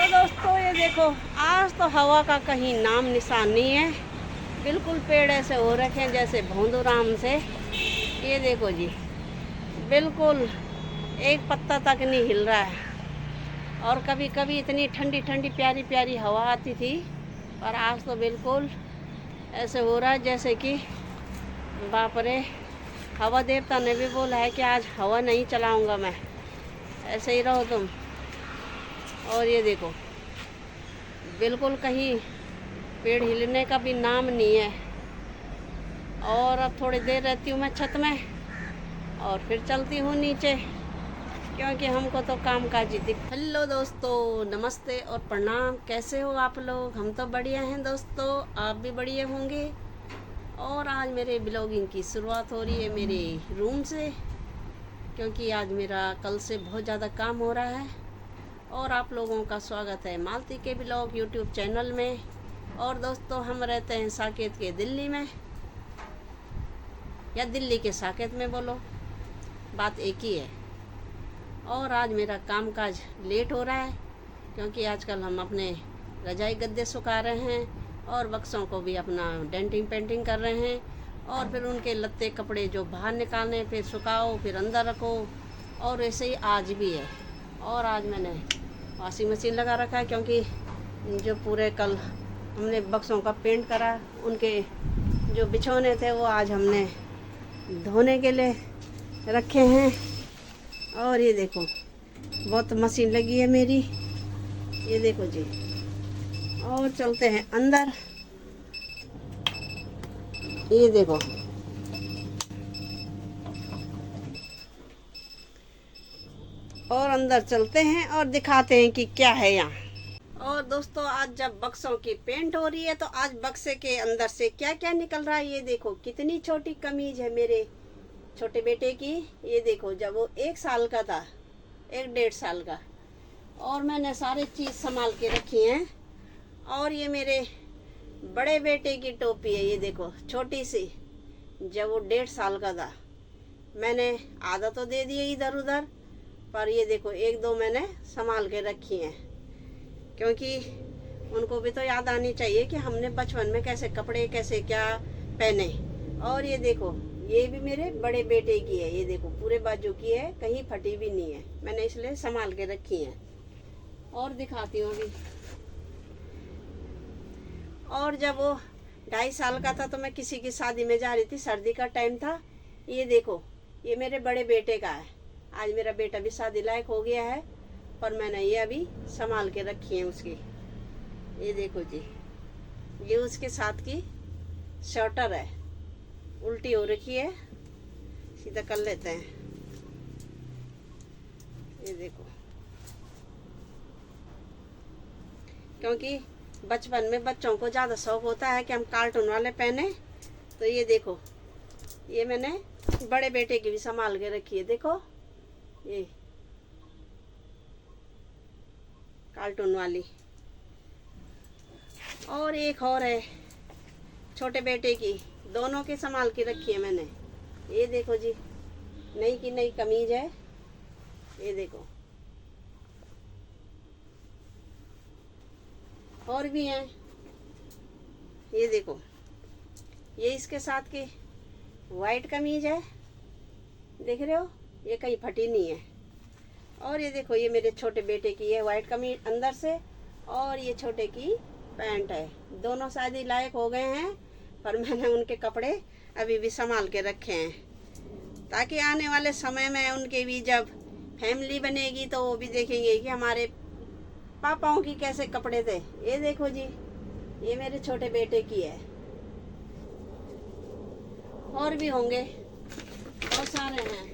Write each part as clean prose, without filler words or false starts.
दोस्तों ये देखो, आज तो हवा का कहीं नाम निशान नहीं है। बिल्कुल पेड़ ऐसे हो रखे हैं जैसे भोंदूराम से। ये देखो जी, बिल्कुल एक पत्ता तक नहीं हिल रहा है। और कभी कभी इतनी ठंडी ठंडी प्यारी प्यारी हवा आती थी, पर आज तो बिल्कुल ऐसे हो रहा है जैसे कि बाप रे, हवा देवता ने भी बोला है कि आज हवा नहीं चलाऊंगा मैं, ऐसे ही रहो तुम। और ये देखो, बिल्कुल कहीं पेड़ हिलने का भी नाम नहीं है। और अब थोड़ी देर रहती हूँ मैं छत में और फिर चलती हूँ नीचे, क्योंकि हमको तो काम काज दिख। हेलो दोस्तों, नमस्ते और प्रणाम। कैसे हो आप लोग? हम तो बढ़िया हैं दोस्तों, आप भी बढ़िया होंगे। और आज मेरे ब्लॉगिंग की शुरुआत हो रही है मेरे रूम से, क्योंकि आज मेरा कल से बहुत ज़्यादा काम हो रहा है। और आप लोगों का स्वागत है मालती के ब्लॉग यूट्यूब चैनल में। और दोस्तों, हम रहते हैं साकेत के दिल्ली में, या दिल्ली के साकेत में, बोलो बात एक ही है। और आज मेरा कामकाज लेट हो रहा है, क्योंकि आजकल हम अपने रजाई गद्दे सुखा रहे हैं और बक्सों को भी अपना डेंटिंग पेंटिंग कर रहे हैं। और फिर उनके लत्ते कपड़े जो बाहर निकालने, फिर सुखाओ, फिर अंदर रखो। और ऐसे ही आज भी है। और आज मैंने वॉशिंग मशीन लगा रखा है, क्योंकि जो पूरे कल हमने बक्सों का पेंट करा, उनके जो बिछौने थे वो आज हमने धोने के लिए रखे हैं। और ये देखो, बहुत मशीन लगी है मेरी, ये देखो जी। और चलते हैं अंदर, ये देखो, और अंदर चलते हैं और दिखाते हैं कि क्या है यहाँ। और दोस्तों, आज जब बक्सों की पेंट हो रही है तो आज बक्से के अंदर से क्या क्या निकल रहा है। ये देखो, कितनी छोटी कमीज है मेरे छोटे बेटे की। ये देखो, जब वो 1 साल का था, 1 डेढ़ साल का, और मैंने सारी चीज़ संभाल के रखी हैं। और ये मेरे बड़े बेटे की टोपी है, ये देखो छोटी सी, जब वो 1.5 साल का था। मैंने आधा तो दे दिए इधर उधर, पर ये देखो 1-2 मैंने संभाल के रखी हैं, क्योंकि उनको भी तो याद आनी चाहिए कि हमने बचपन में कैसे कपड़े, कैसे क्या पहने। और ये देखो, ये भी मेरे बड़े बेटे की है, ये देखो पूरे बाजू की है, कहीं फटी भी नहीं है, मैंने इसलिए संभाल के रखी हैं। और दिखाती हूँ अभी। और जब वो 2.5 साल का था तो मैं किसी की शादी में जा रही थी, सर्दी का टाइम था। ये देखो, ये मेरे बड़े बेटे का है। आज मेरा बेटा भी शादी लायक हो गया है, पर मैंने ये अभी संभाल के रखी है उसकी। ये देखो जी, ये उसके साथ की स्वेटर है, उल्टी हो रखी है, सीधा कर लेते हैं। ये देखो, क्योंकि बचपन में बच्चों को ज़्यादा शौक होता है कि हम कार्टून वाले पहने। तो ये देखो, ये मैंने बड़े बेटे की भी संभाल के रखी है, देखो ये कार्टून वाली। और एक और है छोटे बेटे की, दोनों के संभाल के रखी है मैंने। ये देखो जी, नई की नई कमीज है, ये देखो। और भी हैं, ये देखो, ये इसके साथ की वाइट कमीज है, देख रहे हो, ये कहीं फटी नहीं है। और ये देखो, ये मेरे छोटे बेटे की है वाइट कमीज अंदर से, और ये छोटे की पैंट है। दोनों शादी लायक हो गए हैं, पर मैंने उनके कपड़े अभी भी संभाल के रखे हैं, ताकि आने वाले समय में उनके भी जब फैमिली बनेगी तो वो भी देखेंगे कि हमारे पापाओं की कैसे कपड़े थे। ये देखो जी, ये मेरे छोटे बेटे की है। और भी होंगे, बहुत सारे हैं।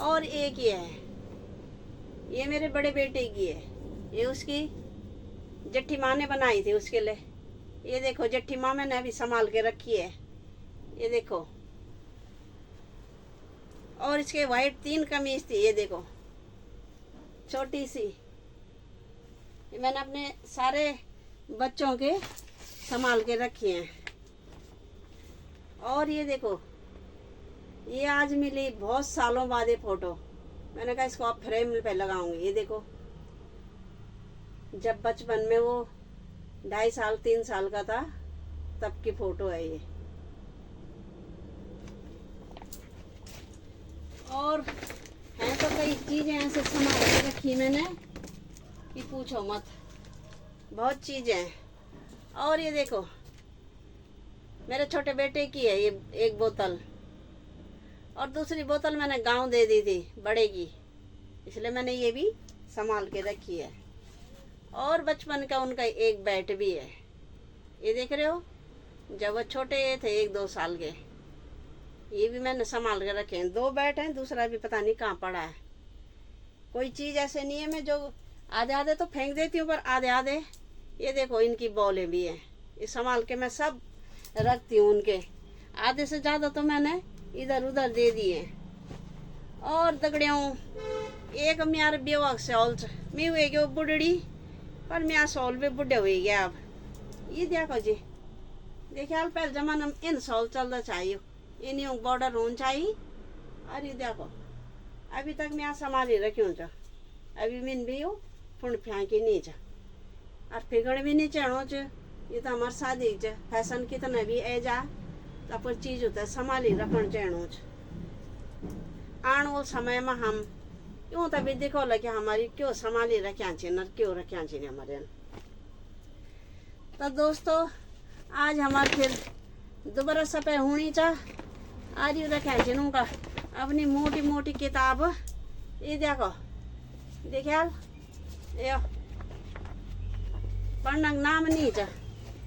और एक ये है, ये मेरे बड़े बेटे की है, ये उसकी जेठी माँ ने बनाई थी उसके लिए। ये देखो, जेठी माँ मैंने अभी संभाल के रखी है, ये देखो। और इसके वाइट 3 कमीज थी, ये देखो छोटी सी, ये मैंने अपने सारे बच्चों के संभाल के रखी हैं। और ये देखो, ये आज मिली बहुत सालों बाद ये फोटो, मैंने कहा इसको आप फ्रेम पे लगाऊंगी। ये देखो, जब बचपन में वो 2.5 साल 3 साल का था तब की फोटो है ये। और है तो कई चीजें ऐसे संभाल के रखी मैंने कि पूछो मत, बहुत चीजें हैं। और ये देखो, मेरे छोटे बेटे की है ये एक बोतल, और दूसरी बोतल मैंने गांव दे दी थी बड़े की, इसलिए मैंने ये भी संभाल के रखी है। और बचपन का उनका एक बैट भी है, ये देख रहे हो, जब वो छोटे थे 1-2 साल के, ये भी मैंने संभाल के रखे हैं। 2 बैट हैं, दूसरा भी पता नहीं कहाँ पड़ा है। कोई चीज़ ऐसे नहीं है मैं जो आधे आधे तो फेंक देती हूँ, पर आधे आधे ये देखो इनकी बॉलें भी हैं, ये संभाल के मैं सब रखती हूँ। उनके आधे से ज़्यादा तो मैंने इधर उधर दे दिए। और दगड़ियों, एक म्यार बेवा सौल मैं हुए गए बुढ़ड़ी, पर म्यार सौल भी बुढ़े हुए गया। अब ये देखो जी, देखिए हाल पहले जमाना में इन सौल चलता चाहिए, इन बॉर्डर होना चाहिए। और ये देखो अभी तक मैं संभाली रखी हूँ, अभी मिन भी हूँ फुंड फेंकी नहीं चा, और फिगड़ भी नहीं चढ़ो च। ये तो हमारे शादी च फैशन कितना भी ए जा तो पर चीज होता है संभाली रखन चढ़ो च। आने वाले समय में हम यूँ तभी देखो लगे हमारी क्यों संभाली रखा चाहिए न क्यों रखा चाहिए हमारे। तो दोस्तों, आज हमारे फिर दोबारा सपे होनी चा आज ही रखा चाहिए उनका अपनी मोटी मोटी किताब। ये देखो, देखिए ये पढ़ना नाम नहीं चा,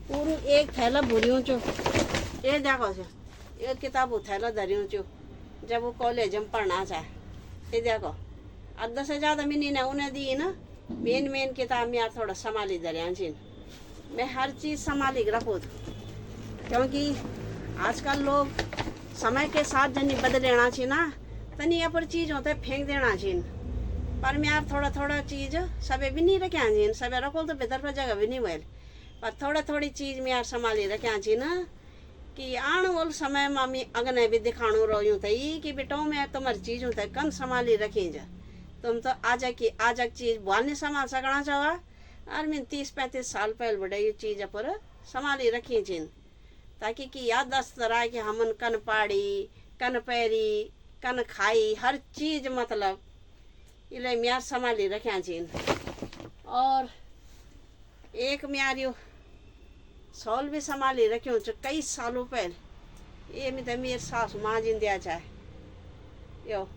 पूरी एक थैला भूरियों चो। ये देखो छो, ये किताब थैला धरियों चो जब वो कॉलेज में पढ़ना चाहे। ये देखो आधा से ज़्यादा मिनी ने उन्हें दी ना, मेन किताब में यार थोड़ा संभाली दरिया चीन। मैं हर चीज़ संभाली रखूँ, क्योंकि आजकल लोग समय के साथ जनी बदलेना चाहिए ना, तनी यहाँ पर चीज़ होता है फेंक देना चाहिए। पर मैं यार थोड़ा थोड़ा चीज़ सबे भी नहीं रखा चाहिए, सबे रखो तो बेहतर पर जगह भी नहीं हुए, पर थोड़ा थोड़ी चीज़ में यार संभाली रखा चाहिए ना, कि आने वाले समय में मैं अगने भी दिखाणु रही हूँ थी कि बेटो मैं तुम्हारी चीज़ होता है कन संभाली रखी जा। तुम तो आज की चीज़ बाल नहीं संभाल सकना चाहो, और मैं 30-35 साल पहले बड़े ये चीज़ पर संभाली रखी चाहिए, ताकि कि याददाश्त रहा कि हमन कन पाड़ी कन पैरी कन खाई हर चीज़, मतलब इले म्यार संभाली रखा चाहिए। और एक म्यार यो सौल भी संभाली रखी हूँ कई सालों पहले, ये में तो मेरी सास माँ जिन दिया चाहे यो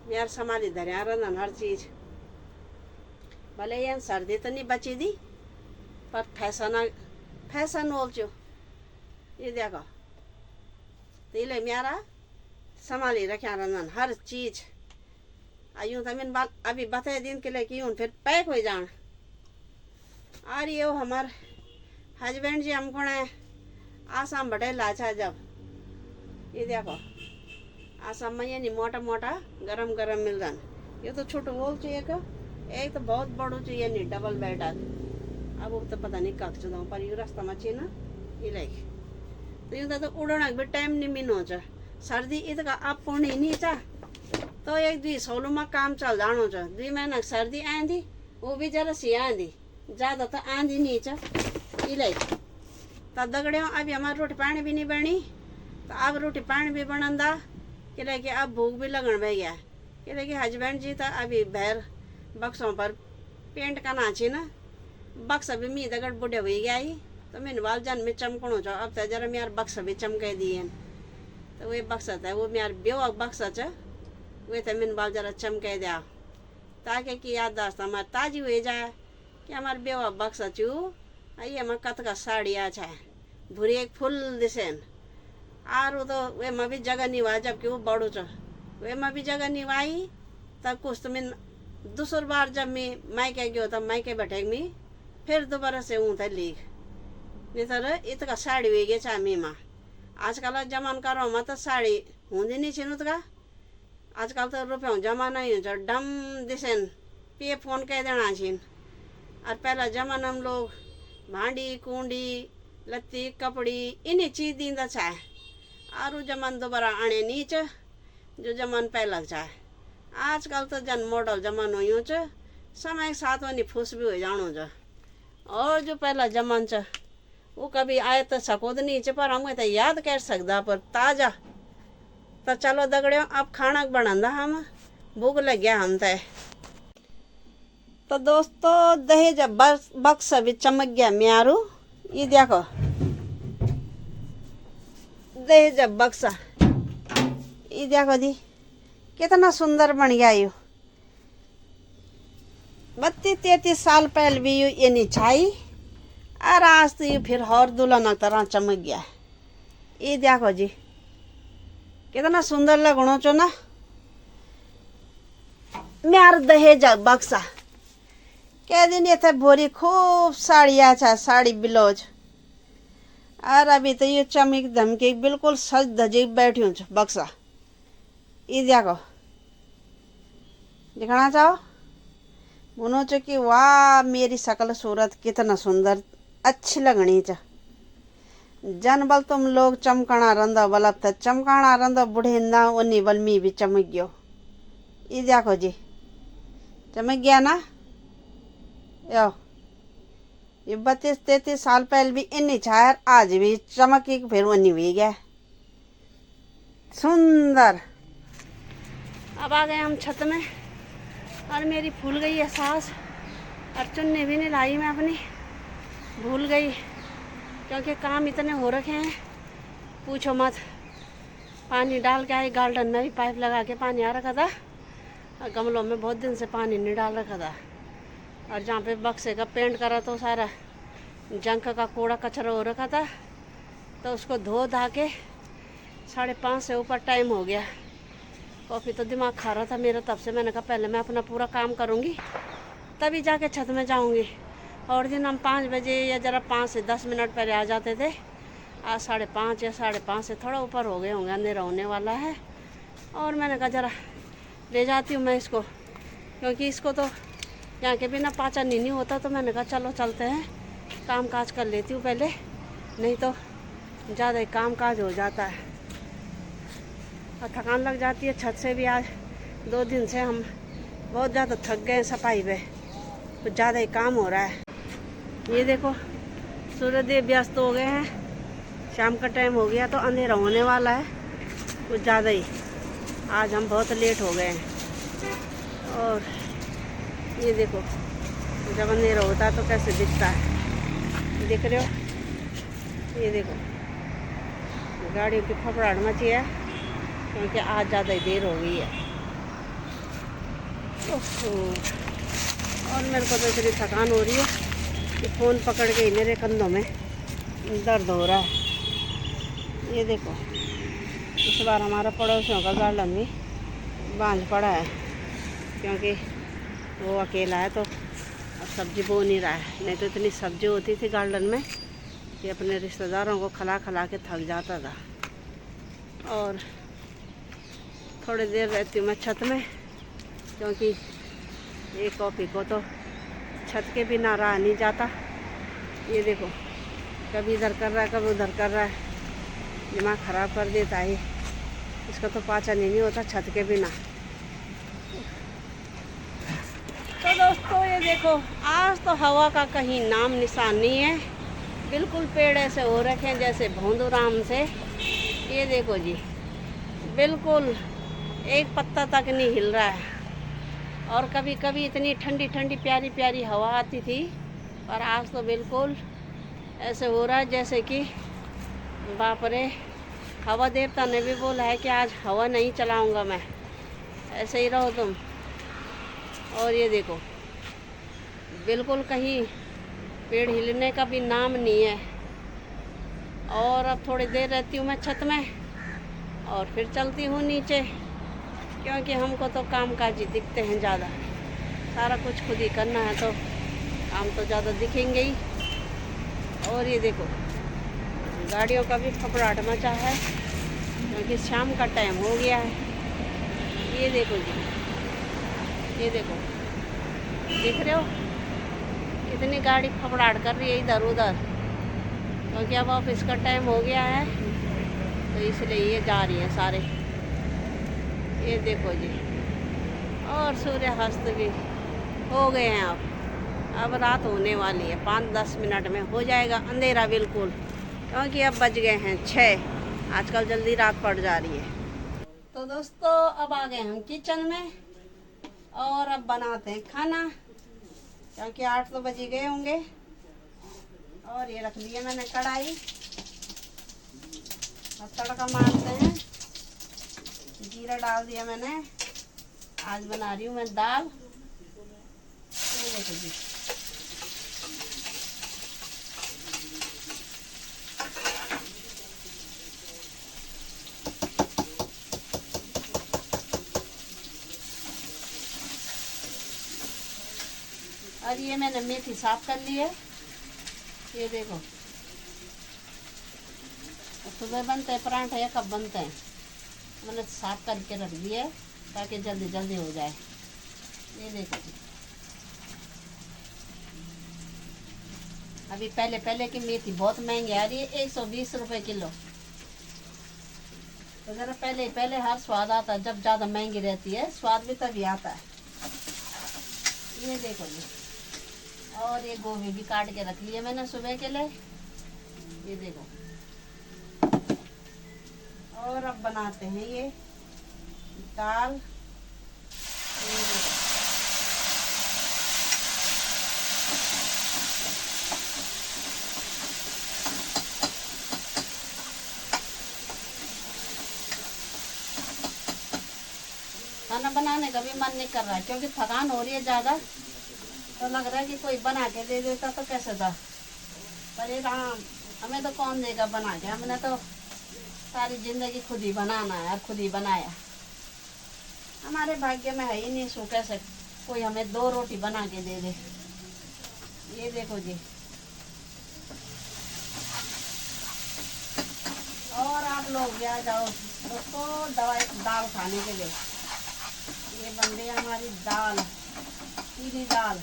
म्यार संभाली धरिया रन हर चीज़। भले ये सर्दी तो नहीं बची दी, पर फैशन बोल चो। ये देखो तो इले म्यारा संभाली रखा रन हर चीज़। यूँ तो मैंने अभी बता दिन के लिए कि यूँ फिर पैक हो जान। और ये हमार हस्बैंड जी हमको ने आसाम बटे लाचा जब, ये देखो आसाम में ये नहीं मोटा मोटा गरम गरम मिल जान। ये तो छोटो बोल चाहिए एक तो बहुत बड़ो चाहिए नहीं डबल बेड। अब वो तो पता नहीं कब चुनाव पर यू रास्ता में चाहिए ना ये लाइक। तो यूँ तो उड़ना भी टाइम नहीं मिनो चा, सर्दी इत का आप पूर्ण ही नहीं चा, तो 1-2 सोलू में काम चल जानो चा। 2 महीना सर्दी आंधी वो भी जरा सी आंधी, ज़्यादा तो आंधी नहीं चा इलाही। तो दगड़ियों अभी हमारी रोटी पानी भी नहीं बनी, तो अब रोटी पानी भी बनंदा कि लेके अब भूख भी लगन बह गया कि लेके हस्बैंड जी था अभी बहर बक्सों पर पेंट का नाची ना, बक्सा भी मी दगड़ बुढ़े हुई गया ही, तो मैंने वाल जन में चमकणो चाहो अब तो जरा मेरा बक्सा भी चमके दिए। तो वही बक्सा था वो मेरा बेवा बक्सा चा, वे तो मैंने बाल जरा चमके दिया ताकि कि याददाश्त हमारी ताजी हो जाए कि हमारे बेवा बक्सा चू। ये मैं कत का साड़ी अच्छा है भूरी एक फुल दिसेन, और वो तो वे में भी जगह नहीं हुआ जबकि वो बड़ो चा, वे में भी जगह नहीं हुई। तब कुछ तो मैं दूसरी बार जब मैं मायके गयो तब मायके बैठे मैं फिर दोबारा से ऊँ था लीक नहीं तो इतका साड़ी हुई गई चाहे मी माँ। आजकल जमान करो मैं तो साड़ी होंगी नहीं छीन उतका, आजकल तो रुपये जमाना ही हो डम दिसेन पे फोन कह देना छीन। और पहला जमाना में लोग भांडी कूंडी लत्ती कपड़ी इन्हीं चीज़ दींदा चाहे, और वो जमान दोबारा आने नीचे जो जमान पहला चाहे। आजकल तो जन मॉडल जमानो यूं च समय के साथ वनी फुस भी हो जानो च। और जो पहला जमान च वो कभी आए तो सकोद नहीं च, पर हम तो याद कर सकदा पर ताजा। तो चलो दगड़ियों अब खाना बनांदा हम, भूख लग गया हम ते। तो दोस्तों दहेज बक्सा भी चमक गया म्यारू। ये देखो दहेज बक्सा, ये देखो दी कितना सुंदर बन गया यू। 32-33 साल पहले भी यू ये नहीं छाई और आज तो ये फिर और दुल्हन तरह चमक गया। ये देखो जी कितना सुंदर लगनो चो ना म्यार दहेज बक्सा। कह दिन ये थे भोरी खूब साड़िया छा, साड़ी ब्लाउज। और अभी तो ये चमक धमकी बिल्कुल सज धजी बैठी हूँ बक्सा। ये देखो दिखाना चाहो बोनो चो कि वाह मेरी शकल सूरत कितना सुंदर अच्छी लगनी च। जन बल तुम लोग चमकना रंदा बलब तक चमकाना रंदा बुढ़ेंदा उन्नी बल मी भी चमक गयो। ये देखो जी चमक गया ना यो। ये 32-33 साल पहले भी इन्नी छायर आज भी चमक फिर उन्नी हुई गया सुंदर। अब आ गए हम छत में और मेरी फूल गई है सांस और चुन्नी भी नहीं लाई मैं अपनी, भूल गई क्योंकि काम इतने हो रखे हैं पूछो मत। पानी डाल के आई गार्डन में भी पाइप लगा के पानी आ रखा था और गमलों में बहुत दिन से पानी नहीं डाल रखा था। और जहाँ पे बक्से का पेंट करा तो सारा जंक का कूड़ा कचरा हो रखा था तो उसको धो धा के 5:30 से ऊपर टाइम हो गया। कॉफ़ी तो दिमाग खा रहा था मेरा, तब से मैंने कहा पहले मैं अपना पूरा काम करूँगी तभी जाके छत में जाऊँगी। और दिन हम 5 बजे या ज़रा 5 से 10 मिनट पहले आ जाते थे। आज 5:30 या 5:30 से थोड़ा ऊपर हो गए होंगे, अंधेरा होने वाला है। और मैंने कहा ज़रा ले जाती हूँ मैं इसको, क्योंकि इसको तो यहाँ के बिना पाचन नहीं होता। तो मैंने कहा चलो चलते हैं, काम काज कर लेती हूँ पहले, नहीं तो ज़्यादा ही काम काज हो जाता है और थकान लग जाती है। छत से भी आज 2 दिन से हम बहुत ज़्यादा थक गए, सफाई पे कुछ ज़्यादा ही काम हो रहा है। ये देखो सूर्यदेव व्यस्त हो गए हैं, शाम का टाइम हो गया तो अंधेरा होने वाला है कुछ ज़्यादा ही। आज हम बहुत लेट हो गए हैं। और ये देखो जब अंधेरा होता है तो कैसे दिखता है, दिख रहे हो। ये देखो गाड़ियों की फफड़ाहट मची है क्योंकि आज ज़्यादा ही देर हो गई है। और मेरे को तो इतनी थकान हो रही है कि फ़ोन पकड़ के ही मेरे कंधों में दर्द हो रहा है। ये देखो इस बार हमारा पड़ोसियों का गार्डन भी बांझ पड़ा है क्योंकि वो अकेला है तो अब सब्जी बो नहीं रहा है। नहीं तो इतनी सब्जी होती थी गार्डन में कि अपने रिश्तेदारों को खिला खिला के थक जाता था। और थोड़ी देर रहती हूँ मैं छत में क्योंकि एक कॉफ़ी को तो छत के बिना रहा नहीं जाता। ये देखो कभी इधर कर रहा है कभी उधर कर रहा है, दिमाग ख़राब कर देता है। इसका तो पाचन ही नहीं होता छत के बिना। तो दोस्तों ये देखो आज तो हवा का कहीं नाम निशान नहीं है, बिल्कुल पेड़ ऐसे हो रखे हैं जैसे भोंदूराम से। ये देखो जी बिल्कुल एक पत्ता तक नहीं हिल रहा है। और कभी कभी इतनी ठंडी ठंडी प्यारी प्यारी हवा आती थी, पर आज तो बिल्कुल ऐसे हो रहा है जैसे कि बाप रे, हवा देवता ने भी बोला है कि आज हवा नहीं चलाऊंगा मैं, ऐसे ही रहो तुम। और ये देखो बिल्कुल कहीं पेड़ हिलने का भी नाम नहीं है। और अब थोड़ी देर रहती हूँ मैं छत में और फिर चलती हूँ नीचे, क्योंकि हमको तो काम काज ही दिखते हैं ज़्यादा, सारा कुछ खुद ही करना है तो काम तो ज़्यादा दिखेंगे ही। और ये देखो गाड़ियों का भी फफड़ाहट मचा है क्योंकि शाम का टाइम हो गया है। ये देखो जी, ये देखो दिख रहे हो कितनी गाड़ी फफड़ाहट कर रही है इधर उधर, क्योंकि अब ऑफिस का टाइम हो गया है तो इसलिए ये जा रही है सारे। ये देखो जी और सूर्यास्त भी हो गए हैं। अब रात होने वाली है, 5-10 मिनट में हो जाएगा अंधेरा बिल्कुल, क्योंकि अब बज गए हैं 6। आजकल जल्दी रात पड़ जा रही है। तो दोस्तों अब आ गए हम किचन में और अब बनाते हैं खाना, क्योंकि 8 तो बज गए होंगे। और ये रख लिया मैंने कढ़ाई, अब तड़का मारते हैं। जीरा डाल दिया मैंने। आज बना रही हूँ मैं दाल। ये देखो जी, और ये मैंने मेथी साफ कर ली है। ये देखो, सुबह बनते हैं पराठे या कब बनते हैं, मैंने साफ करके रख दिए ताकि जल्दी जल्दी हो जाए। ये देखो जी, अभी पहले की मेथी बहुत महंगी आ रही है, 120 रुपए किलो। तो जरा पहले हर स्वाद आता है, जब ज़्यादा महंगी रहती है स्वाद भी तभी आता है। ये देखो जी, और ये गोभी भी काट के रख लिया मैंने सुबह के लिए। ये देखो, और अब बनाते हैं ये दाल। ये देखो, खाना बनाने का भी मन नहीं कर रहा है, क्योंकि थकान हो रही है ज़्यादा। तो लग रहा है कि कोई बना के दे देता तो कैसे था, पर ये हमें तो कौन देगा बना के। हमने तो सारी जिंदगी खुद ही बनाना है और खुद ही बनाया। हमारे भाग्य में है ही नहीं सो कैसे कोई हमें 2 रोटी बना के दे दे। ये देखो जी, और आप लोग भी आ जाओ दोस्तों दाल खाने के लिए। ये बन रही है हमारी दाल, पीली दाल।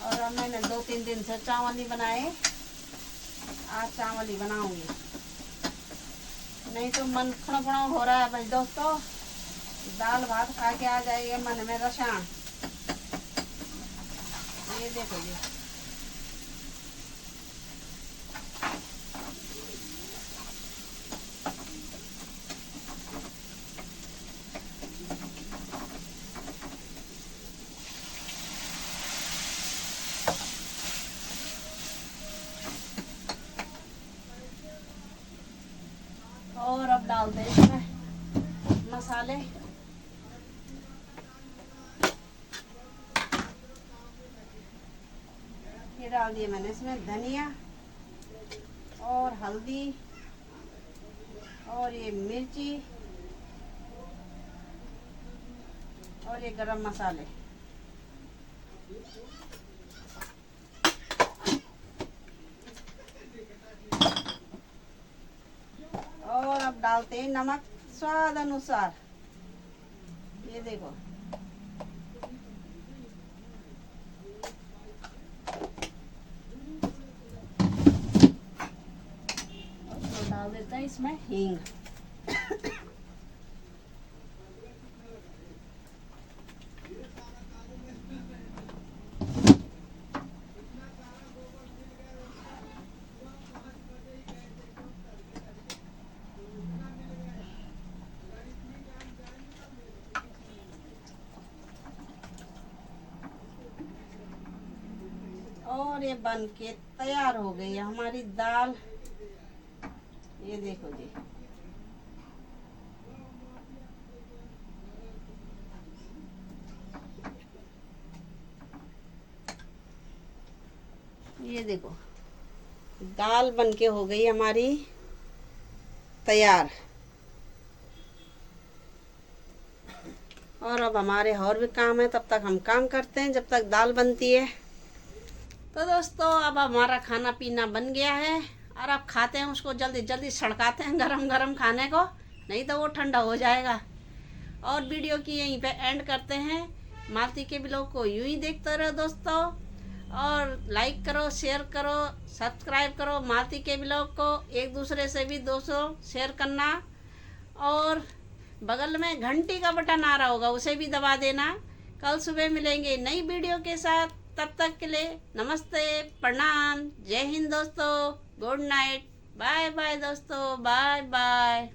और अब मैंने 2-3 दिन से चावल ही बनाए, आज चावल ही बनाऊंगी, नहीं तो मन फुणा हो रहा है बस दोस्तों। दाल भात खा के आ जाएगा मन में रसायन। ये देखो जी, और अब डालते हैं इसमें मसाले। ये डाल दिए मैंने इसमें धनिया और हल्दी और ये मिर्ची और ये गरम मसाले। और अब डालते हैं नमक स्वाद अनुसार। ये देखो, तो डाल देते हैं इसमें हींग। और ये बन के तैयार हो गई है हमारी दाल। ये देखो जी, ये देखो दाल बन के हो गई हमारी तैयार। और अब हमारे और भी काम है, तब तक हम काम करते हैं जब तक दाल बनती है। तो दोस्तों अब हमारा खाना पीना बन गया है और अब खाते हैं उसको, जल्दी जल्दी सड़काते हैं गरम गरम खाने को, नहीं तो वो ठंडा हो जाएगा। और वीडियो की यहीं पे एंड करते हैं। मालती के ब्लॉग को यूं ही देखते रहो दोस्तों, और लाइक करो, शेयर करो, सब्सक्राइब करो मालती के ब्लॉग को। एक दूसरे से भी दोस्तों शेयर करना, और बगल में घंटी का बटन आ रहा होगा, उसे भी दबा देना। कल सुबह मिलेंगे नई वीडियो के साथ। तब तक के लिए नमस्ते, प्रणाम, जय हिंद दोस्तों, गुड नाइट, बाय बाय दोस्तों, बाय बाय।